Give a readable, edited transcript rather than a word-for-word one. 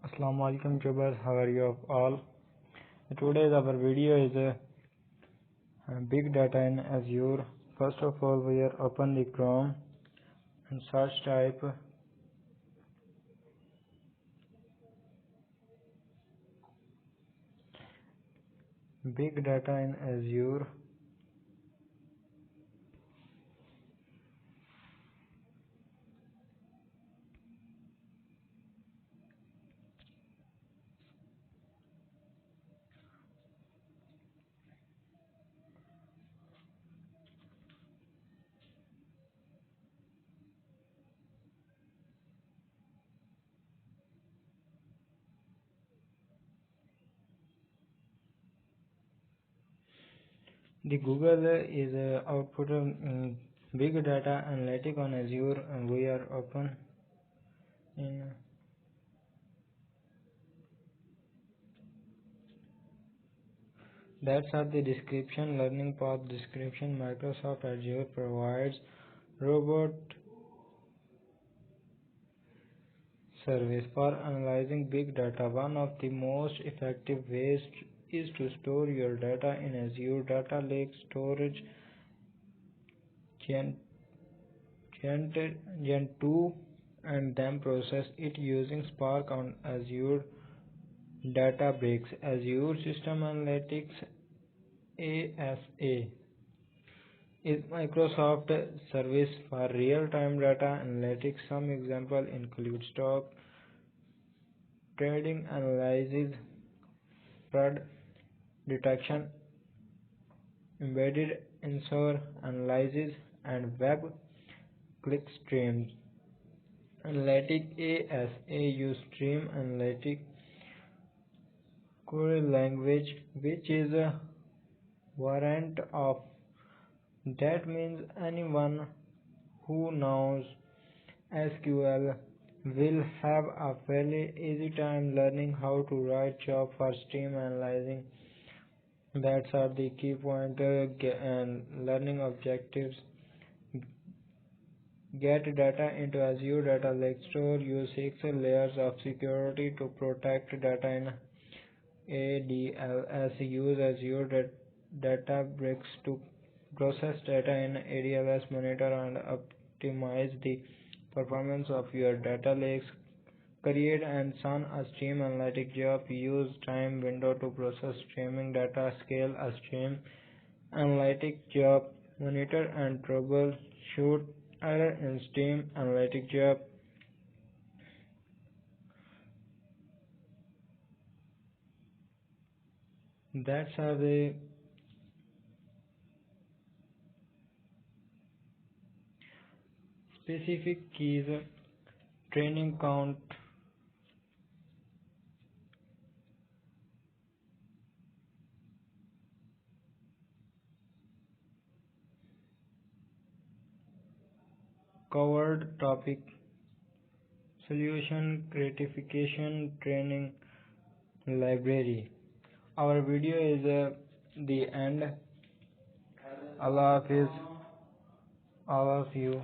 Assalamu alaikum tubers, how are you all? Today's our video is big data in Azure. First of all, we are open the Chrome and search type big data in Azure. The Google is output big data analytic on Azure, and we are open in that's at the description. Learning path description. Microsoft Azure provides robot service for analyzing big data. One of the most effective ways is to store your data in Azure Data Lake storage Gen 2 and then process it using Spark on Azure Databricks. Azure System Analytics ASA is Microsoft service for real-time data analytics. Some examples include stock trading analysis, fraud detection, embedded sensor analysis, and web click streams. Analytic ASA use stream analytic query language, which is a variant of that means anyone who knows SQL will have a fairly easy time learning how to write job for stream analyzing. That's are the key point and learning objectives. Get data into Azure Data Lake Store. Use 6 layers of security to protect data in ADLS. Use Azure Databricks to process data in ADLS. Monitor and optimize the performance of your data lakes. Create and run a stream analytic job. Use time window to process streaming data. Scale a stream analytic job. Monitor and troubleshoot error in stream analytic job. That's are the specific keys. Training count, covered topic, solution gratification, training library. Our video is the end. Allah Hafiz, all of you.